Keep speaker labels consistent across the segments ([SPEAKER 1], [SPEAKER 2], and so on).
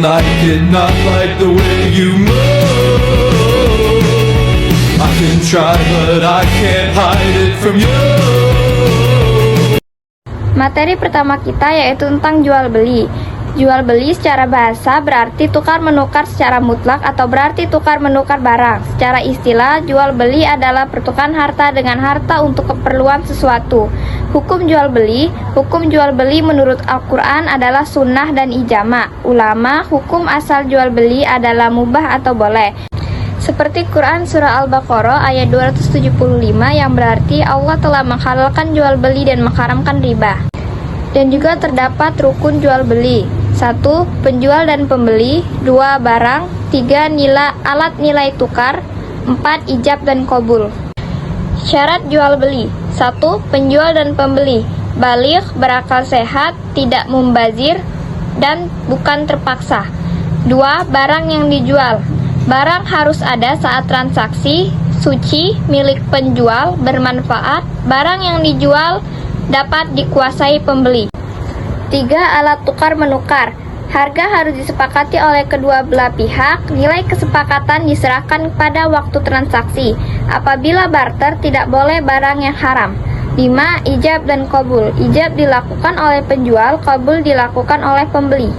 [SPEAKER 1] I cannot like the way you move. I can try but I can't hide it from you.
[SPEAKER 2] Materi pertama kita yaitu tentang jual beli. Jual beli secara bahasa berarti tukar menukar secara mutlak atau berarti tukar menukar barang. Secara istilah, jual beli adalah pertukaran harta dengan harta untuk keperluan sesuatu. Hukum jual beli menurut Al-Quran adalah sunnah dan ijma. Ulama, hukum asal jual beli adalah mubah atau boleh. Seperti Quran Surah Al-Baqarah ayat 275 yang berarti Allah telah menghalalkan jual beli dan mengharamkan riba. Dan juga terdapat rukun jual beli. 1. Penjual dan pembeli. 2. Barang. 3. Alat nilai tukar. 4. Ijab dan qabul. Syarat jual beli. 1. Penjual dan pembeli baligh, berakal sehat, tidak mumbazir, dan bukan terpaksa. 2. Barang yang dijual. Barang harus ada saat transaksi, suci, milik penjual, bermanfaat. Barang yang dijual dapat dikuasai pembeli. 3. Alat tukar menukar. Harga harus disepakati oleh kedua belah pihak. Nilai kesepakatan diserahkan pada waktu transaksi. Apabila barter, tidak boleh barang yang haram. 5. Ijab dan qabul. Ijab dilakukan oleh penjual, qabul dilakukan oleh pembeli.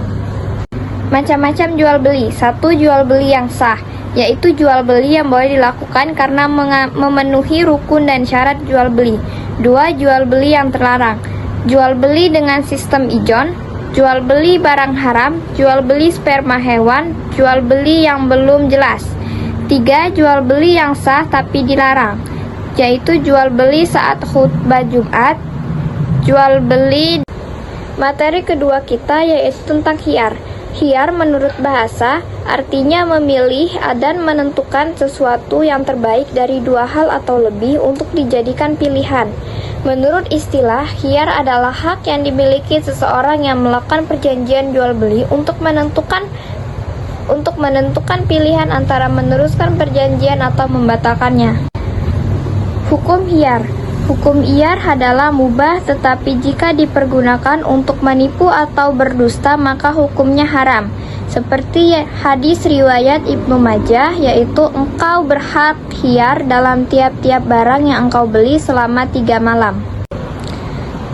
[SPEAKER 2] Macam-macam jual beli. 1. Jual beli yang sah, yaitu jual beli yang boleh dilakukan karena memenuhi rukun dan syarat jual beli. 2. Jual beli yang terlarang. Jual beli dengan sistem ijon, jual beli barang haram, jual beli sperma hewan, jual beli yang belum jelas. 3. Jual beli yang sah tapi dilarang, yaitu jual beli saat khutbah Jumat, jual beli. Materi kedua kita yaitu tentang khiyar. Khiyar menurut bahasa artinya memilih dan menentukan sesuatu yang terbaik dari dua hal atau lebih untuk dijadikan pilihan. Menurut istilah, khiyar adalah hak yang dimiliki seseorang yang melakukan perjanjian jual beli untuk menentukan pilihan antara meneruskan perjanjian atau membatalkannya. Hukum khiyar. Hukum khiyar adalah mubah, tetapi jika dipergunakan untuk menipu atau berdusta maka hukumnya haram. Seperti hadis riwayat Ibnu Majah, yaitu engkau berhak khiyar dalam tiap-tiap barang yang engkau beli selama 3 malam.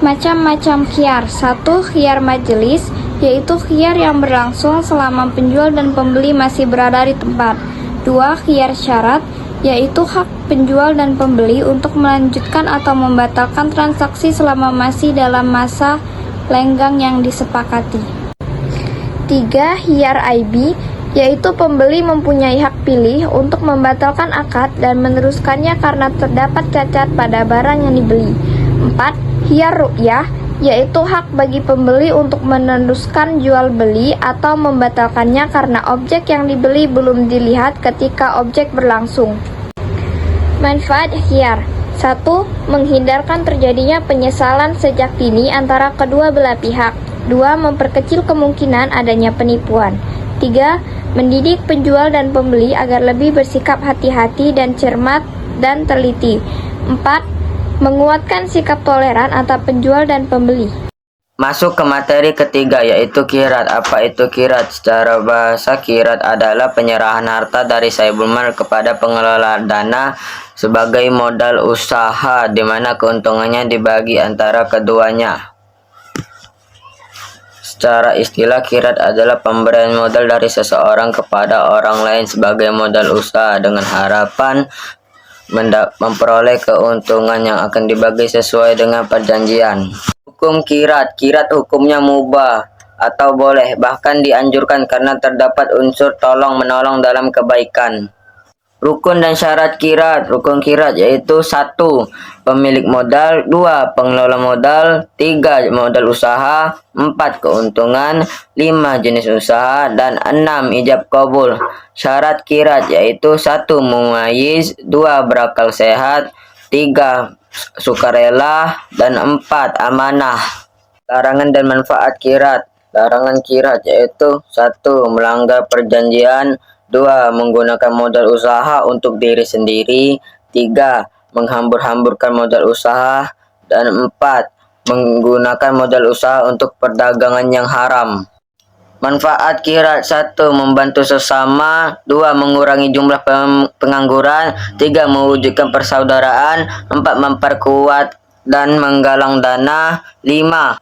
[SPEAKER 2] Macam-macam khiyar. 1. Khiyar majelis, yaitu khiyar yang berlangsung selama penjual dan pembeli masih berada di tempat. 2. Khiyar syarat, yaitu hak penjual dan pembeli untuk melanjutkan atau membatalkan transaksi selama masih dalam masa lenggang yang disepakati. 3. Khiyar aibi, yaitu pembeli mempunyai hak pilih untuk membatalkan akad dan meneruskannya karena terdapat cacat pada barang yang dibeli. 4. Khiyar ru'yah, yaitu hak bagi pembeli untuk meneruskan jual beli atau membatalkannya karena objek yang dibeli belum dilihat ketika objek berlangsung. Manfaat khiyar. 1. Menghindarkan terjadinya penyesalan sejak dini antara kedua belah pihak. 2. Memperkecil kemungkinan adanya penipuan. 3. Mendidik penjual dan pembeli agar lebih bersikap hati-hati dan cermat dan teliti. 4. Menguatkan sikap toleran antara penjual dan pembeli.
[SPEAKER 3] Masuk ke materi ketiga yaitu kirat. Apa itu kirat? Secara bahasa kirat adalah penyerahan harta dari sahibul mal kepada pengelola dana sebagai modal usaha di mana keuntungannya dibagi antara keduanya. Secara istilah kirat adalah pemberian modal dari seseorang kepada orang lain sebagai modal usaha dengan harapan memperoleh keuntungan yang akan dibagi sesuai dengan perjanjian. Hukum kirat. Kirat hukumnya mubah atau boleh, bahkan dianjurkan karena terdapat unsur tolong-menolong dalam kebaikan. Rukun dan syarat kirat. Rukun kirat yaitu 1. Pemilik modal, 2. Pengelola modal, 3. Modal usaha, 4. Keuntungan, 5. Jenis usaha, dan 6. Ijab qabul. Syarat kirat yaitu 1. Mumayyiz, 2. Berakal sehat, 3. Sukarela, dan 4. Amanah. Larangan dan manfaat kirat. Larangan kirat yaitu 1. Melanggar perjanjian, 2. Menggunakan modal usaha untuk diri sendiri, 3. Menghambur-hamburkan modal usaha, dan 4. Menggunakan modal usaha untuk perdagangan yang haram. Manfaat kirat: 1. Membantu sesama. 2. Mengurangi jumlah pengangguran. 3. Mewujudkan persaudaraan. 4. Memperkuat dan menggalang dana. 5.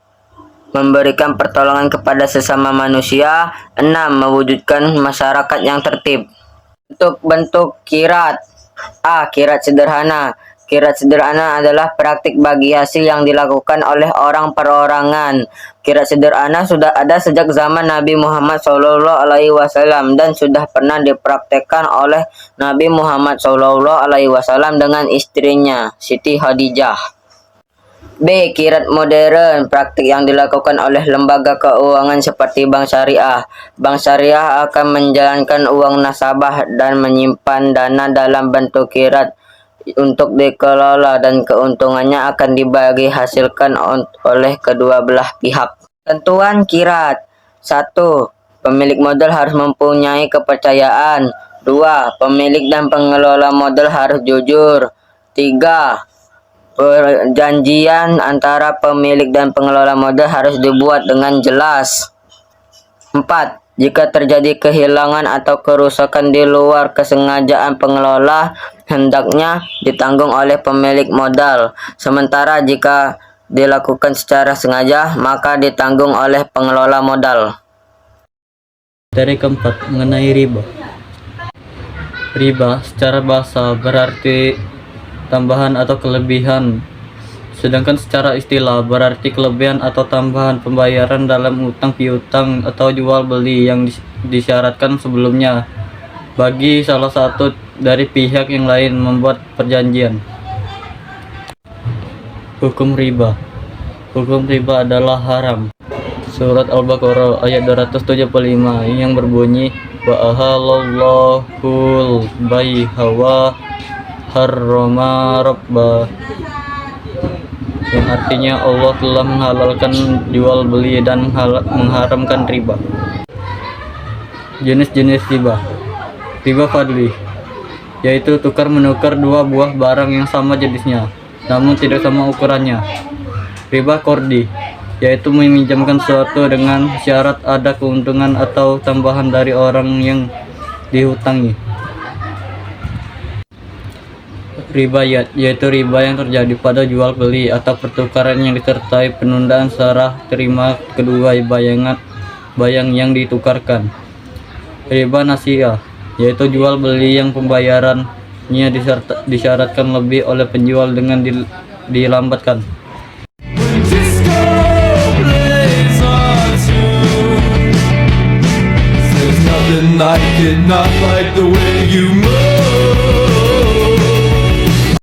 [SPEAKER 3] Memberikan pertolongan kepada sesama manusia. 6. Mewujudkan masyarakat yang tertib. Bentuk kirat. A. Kirat sederhana. Kirat sederhana adalah praktik bagi hasil yang dilakukan oleh orang perorangan. Kirat sederhana sudah ada sejak zaman Nabi Muhammad SAW dan sudah pernah dipraktekkan oleh Nabi Muhammad SAW dengan istrinya, Siti Khadijah. B. Kirat modern, praktik yang dilakukan oleh lembaga keuangan seperti bank syariah. Bank syariah akan menjalankan uang nasabah dan menyimpan dana dalam bentuk kirat untuk dikelola, dan keuntungannya akan dibagi hasilkan oleh kedua belah pihak. Ketentuan kirat: 1. Pemilik modal harus mempunyai kepercayaan. 2. Pemilik dan pengelola modal harus jujur. 3. Perjanjian antara pemilik dan pengelola modal harus dibuat dengan jelas. 4. Jika terjadi kehilangan atau kerusakan di luar kesengajaan pengelola, hendaknya ditanggung oleh pemilik modal. Sementara jika dilakukan secara sengaja, maka ditanggung oleh pengelola modal.
[SPEAKER 4] Dari keempat, mengenai riba. Riba secara bahasa berarti tambahan atau kelebihan, sedangkan secara istilah berarti kelebihan atau tambahan pembayaran dalam utang piutang atau jual beli yang disyaratkan sebelumnya bagi salah satu dari pihak yang lain membuat perjanjian. Hukum riba. Hukum riba adalah haram. Surat Al-Baqarah ayat 275 yang berbunyi wa ahallallahul bai'a wa harrama riba, yang artinya Allah telah menghalalkan jual beli dan mengharamkan riba. Jenis-jenis riba. Riba fadli, yaitu tukar menukar dua buah barang yang sama jenisnya namun tidak sama ukurannya. Riba kordi, yaitu meminjamkan sesuatu dengan syarat ada keuntungan atau tambahan dari orang yang dihutangi. Ribayat, yaitu riba yang terjadi pada jual beli atau pertukaran yang disertai penundaan serah terima kedua bayang yang ditukarkan. Riba nasiah, yaitu jual beli yang pembayarannya disyaratkan lebih oleh penjual dengan dilambatkan.
[SPEAKER 1] Disco plays our tune. There's nothing like it, not like the way you move.